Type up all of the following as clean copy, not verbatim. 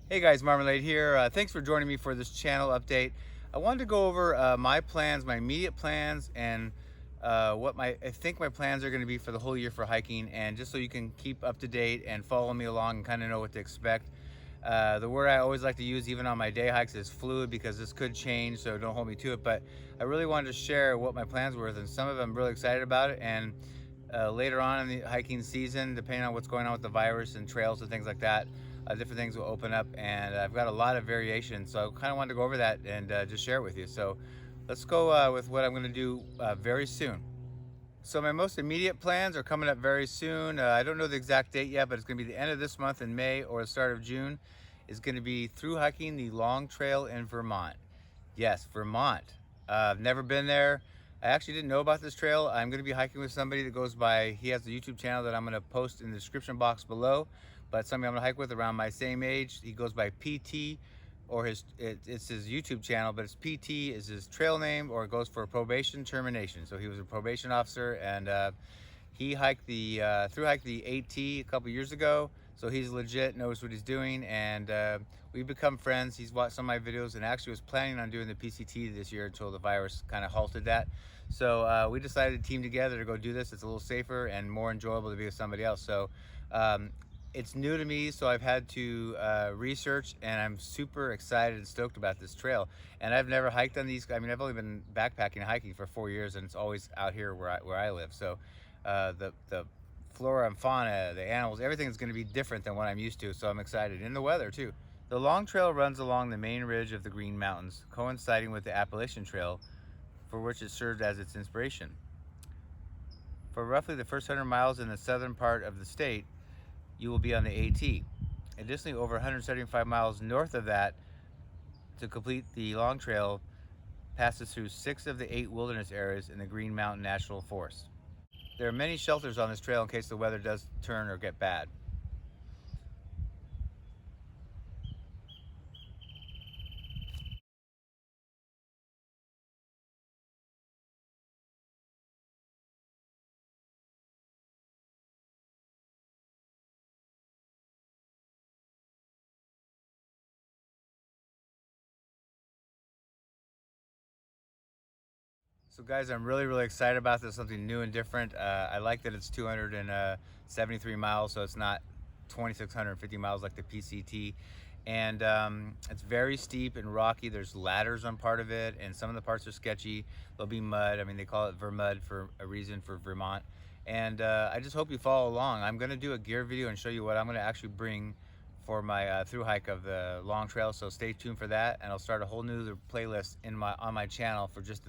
Hey guys, Marmalade here. Thanks for joining me for this channel update. I wanted to go over my plans, my immediate plans, and what I think my plans are going to be for the whole year for hiking, and just so you can keep up to date and follow me along and kind of know what to expect. The word I always like to use, even on my day hikes, is fluid, because this could change, so don't hold me to it. But I really wanted to share what my plans were, and some of them I'm really excited about it. And later on in the hiking season, depending on what's going on with the virus and trails and things like that, different things will open up, and I've got a lot of variation. So I kind of wanted to go over that and just share it with you. So let's go with what I'm going to do very soon. So my most immediate plans are coming up very soon. I don't know the exact date yet, but it's going to be the end of this month in May or the start of June. Is going to be through hiking the Long Trail in Vermont. Yes, Vermont. I've never been there. I actually didn't know about this trail. I'm going to be hiking with somebody that goes by, he has a YouTube channel that I'm going to post in the description box below, but somebody I'm going to hike with around my same age. He goes by PT, or it's his YouTube channel, but it's PT is his trail name, or it goes for Probation Termination. So he was a probation officer, and he hiked the through hiked the AT a couple years ago, so he's legit, knows what he's doing, and we've become friends. He's watched some of my videos and actually was planning on doing the PCT this year until the virus kind of halted that. So we decided to team together to go do this. It's a little safer and more enjoyable to be with somebody else. So it's new to me, so I've had to research, and I'm super excited and stoked about this trail. And I've never hiked on these. I mean, I've only been backpacking and hiking for 4 years, and it's always out here where I live. So the flora and fauna, the animals, everything is going to be different than what I'm used to. So I'm excited. And the weather too. The Long Trail runs along the main ridge of the Green Mountains, coinciding with the Appalachian Trail, for which it served as its inspiration. For roughly the first 100 miles in the southern part of the state, you will be on the AT. Additionally, over 175 miles north of that, to complete the Long Trail, passes through 6 of the 8 wilderness areas in the Green Mountain National Forest. There are many shelters on this trail in case the weather does turn or get bad. So guys, I'm really excited about this, something new and different. I like that it's 273 miles, so it's not 2,650 miles like the PCT. And it's very steep and rocky. There's ladders on part of it, and some of the parts are sketchy. There'll be mud. I mean, they call it Vermud for a reason, for Vermont. And I just hope you follow along. I'm gonna do a gear video and show you what I'm gonna actually bring for my through hike of the Long Trail. So stay tuned for that, and I'll start a whole new playlist on my channel for just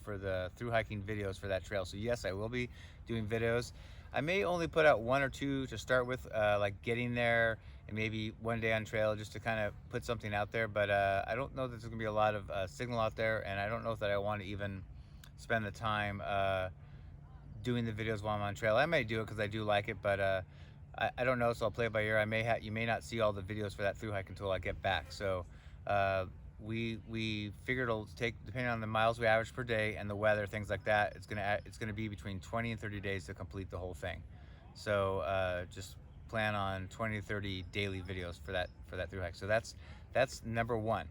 for the through hiking videos for that trail. So yes, I will be doing videos. I may only put out 1 or 2 to start with, like getting there, and maybe one day on trail, just to kind of put something out there. But I don't know that there's gonna be a lot of signal out there, and I don't know that I want to even spend the time doing the videos while I'm on trail. I may do it because I do like it, but I don't know, so I'll play it by ear. You may not see all the videos for that through hike until I get back. So we figured it'll take, depending on the miles we average per day and the weather, things like that, it's gonna be between 20 and 30 days to complete the whole thing. So just plan on 20 to 30 daily videos for that through hike. So that's number one.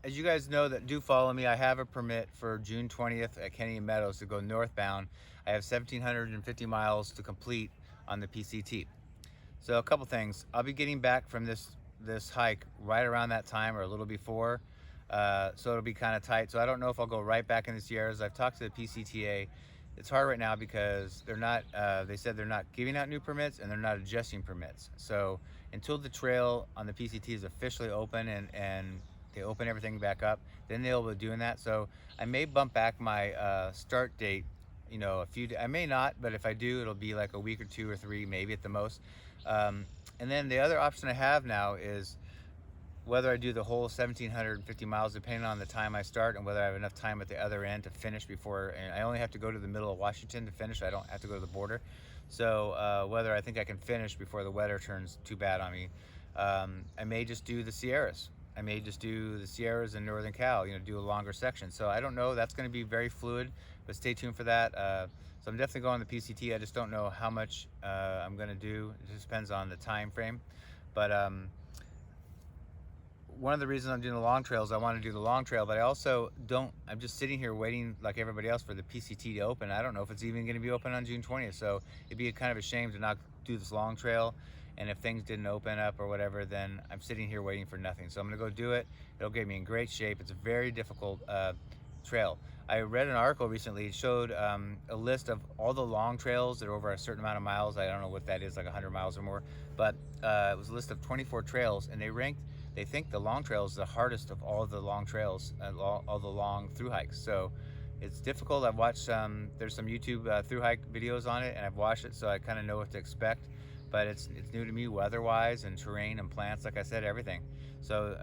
As you guys know that do follow me, I have a permit for June 20th at Kenny Meadows to go northbound. I have 1,750 miles to complete on the PCT. So a couple things. I'll be getting back from this hike right around that time or a little before. So it'll be kind of tight. So I don't know if I'll go right back in the Sierras. I've talked to the PCTA. It's hard right now because they're not, they said they're not giving out new permits, and they're not adjusting permits. So until the trail on the PCT is officially open and they open everything back up, then they'll be doing that. So I may bump back my start date, I may not, but if I do, it'll be like a week or 2 or 3, maybe at the most. And then the other option I have now is whether I do the whole 1,750 miles, depending on the time I start and whether I have enough time at the other end to finish before. And I only have to go to the middle of Washington to finish. I don't have to go to the border. So whether I think I can finish before the weather turns too bad on me. I may just do the Sierras. I may just do the Sierras in Northern Cal, do a longer section. So I don't know. That's going to be very fluid, but stay tuned for that. So I'm definitely going to the PCT. I just don't know how much I'm going to do. It just depends on the time frame. But one of the reasons I'm doing the long trails, I want to do the long trail, but I also don't, I'm just sitting here waiting like everybody else for the PCT to open. I don't know if it's even going to be open on June 20th. So it'd be kind of a shame to not do this long trail. And if things didn't open up or whatever, then I'm sitting here waiting for nothing. So I'm going to go do it. It'll get me in great shape. It's a very difficult trail. I read an article recently. It showed a list of all the long trails that are over a certain amount of miles. I don't know what that is, like 100 miles or more. But it was a list of 24 trails, and they think the long trail is the hardest of all the long trails, all the long through hikes. So it's difficult. I've watched there's some YouTube through hike videos on it, and I've watched it, so I kind of know what to expect. But it's new to me weather-wise and terrain and plants, like I said, everything. So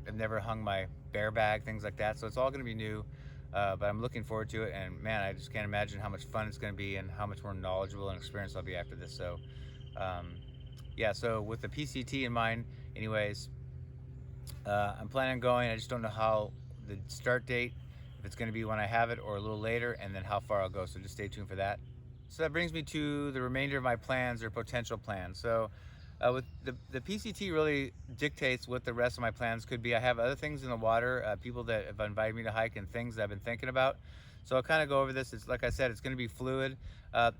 I've never hung my bear bag, things like that. So it's all going to be new. But I'm looking forward to it, and man, I just can't imagine how much fun it's going to be and how much more knowledgeable and experienced I'll be after this. So yeah, so with the PCT in mind, anyways, I'm planning on going. I just don't know how the start date, if it's going to be when I have it or a little later, and then how far I'll go. So just stay tuned for that. So that brings me to the remainder of my plans or potential plans. So with the PCT really dictates what the rest of my plans could be. I have other things in the water, people that have invited me to hike, and things that I've been thinking about. So I'll kind of go over this. It's like I said, it's going to be fluid.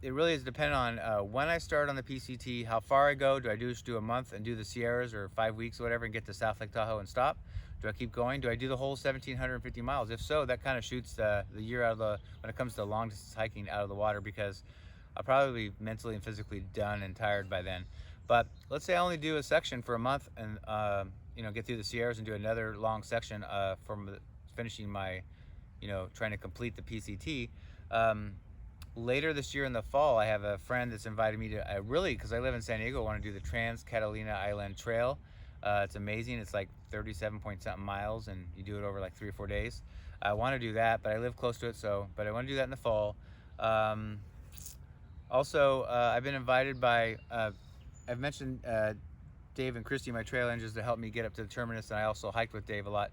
It really is dependent on when I start on the PCT, how far I go. Do I just do a month and do the Sierras, or 5 weeks or whatever, and get to South Lake Tahoe and stop? Do I keep going? Do I do the whole 1,750 miles? If so, that kind of shoots the year out of when it comes to long distance hiking, out of the water, because I'll probably be mentally and physically done and tired by then. But let's say I only do a section for a month, and get through the Sierras and do another long section from finishing my, trying to complete the PCT. Later this year in the fall, I have a friend that's invited me to, because I live in San Diego, I want to do the Trans Catalina Island Trail. It's amazing. It's like 37 point something miles, and you do it over like 3 or 4 days. I want to do that, but I live close to it, but I want to do that in the fall. Also, I've been invited by, I've mentioned Dave and Christy, my trail angels, to help me get up to the terminus, and I also hiked with Dave a lot.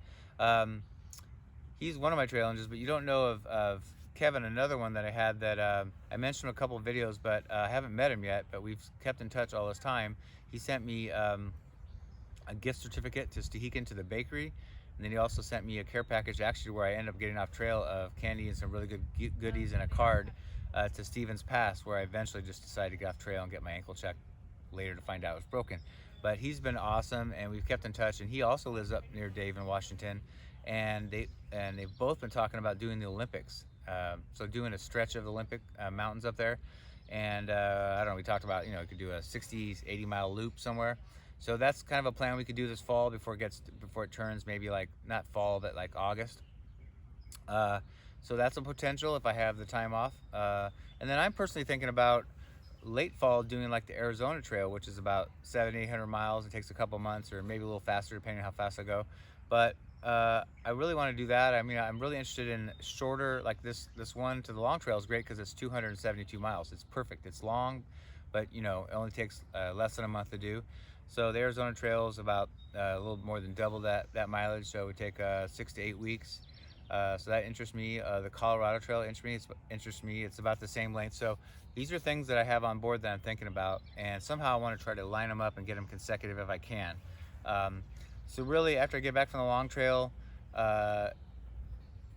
He's one of my trail angels, but you don't know of Kevin, another one that I had that I mentioned in a couple of videos, but I haven't met him yet, but we've kept in touch all this time. He sent me a gift certificate to Stehekin to the bakery, and then he also sent me a care package, actually, where I ended up getting off trail, of candy and some really good goodies, and a card to Stevens Pass, where I eventually just decided to get off trail and get my ankle checked later to find out it was broken. But he's been awesome, and we've kept in touch, and he also lives up near Dave in Washington, and they've both been talking about doing the Olympics. So doing a stretch of the Olympic mountains up there, and I don't know, we talked about, you could do a 60, 80 mile loop somewhere. So that's kind of a plan we could do this fall before it turns maybe like, not fall, but like August. So that's a potential if I have the time off. And then I'm personally thinking about late fall doing like the Arizona Trail, which is about 700-800 miles. It takes a couple months, or maybe a little faster depending on how fast I go. But I really want to do that. I mean, I'm really interested in shorter, like this one to the long trail is great because it's 272 miles. It's perfect. It's long, but it only takes less than a month to do. So the Arizona Trail is about a little more than double that mileage, so it would take 6 to 8 weeks. So that interests me. The Colorado Trail interests me. It's about the same length. So these are things that I have on board that I'm thinking about, and somehow I want to try to line them up and get them consecutive if I can. So really, after I get back from the long trail, I'll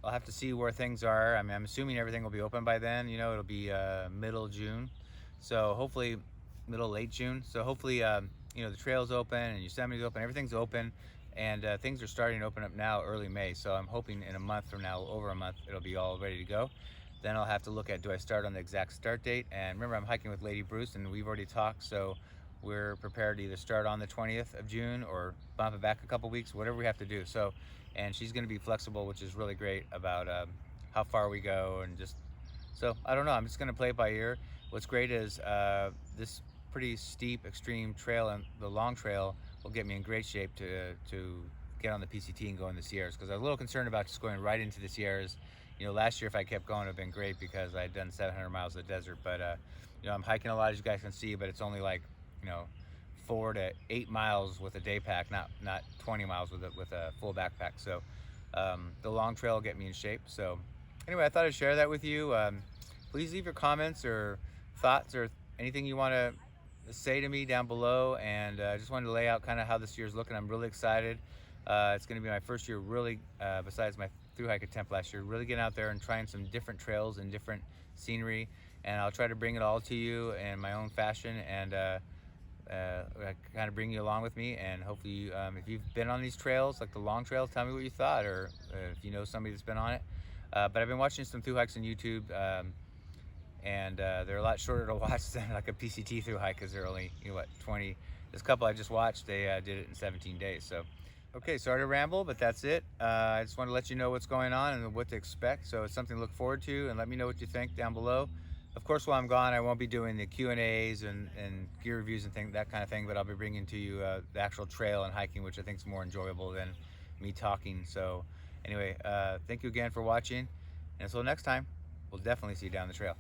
have to see where things are. I mean, I'm assuming everything will be open by then. It'll be middle June, so hopefully late June. So hopefully, the trail's open and Yosemite's open. Everything's open, and things are starting to open up now, early May. So I'm hoping in a month from now, over a month, it'll be all ready to go. Then I'll have to look at, do I start on the exact start date? And remember, I'm hiking with Lady Bruce, and we've already talked, so we're prepared to either start on the 20th of June or bump it back a couple weeks, whatever we have to do. So, and she's going to be flexible, which is really great about how far we go, and so I don't know. I'm just going to play it by ear. What's great is this pretty steep, extreme trail, and the long trail will get me in great shape to get on the PCT and go in the Sierras, because I was a little concerned about just going right into the Sierras. Last year, if I kept going, it would have been great because I had done 700 miles of the desert. But I'm hiking a lot, as you guys can see, but it's only like 4 to 8 miles with a day pack, not 20 miles with a full backpack. So the long trail will get me in shape. So anyway, I thought I'd share that with you. Please leave your comments or thoughts or anything you want to say to me down below. And I just wanted to lay out kind of how this year's looking. I'm really excited. It's going to be my first year really, besides my through hike attempt last year, really getting out there and trying some different trails and different scenery. And I'll try to bring it all to you in my own fashion, and kind of bring you along with me. And hopefully, if you've been on these trails, like the long trails, tell me what you thought, or if you know somebody that's been on it. But I've been watching some through hikes on YouTube, and they're a lot shorter to watch than like a PCT through hike, because they're only, you know what, 20. This couple I just watched, they did it in 17 days. So, okay, sorry to ramble, but that's it. I just want to let you know what's going on and what to expect. So it's something to look forward to, and let me know what you think down below. Of course, while I'm gone, I won't be doing the Q&As and gear reviews and that kind of thing, but I'll be bringing to you the actual trail and hiking, which I think is more enjoyable than me talking. So anyway, thank you again for watching, and until next time, we'll definitely see you down the trail.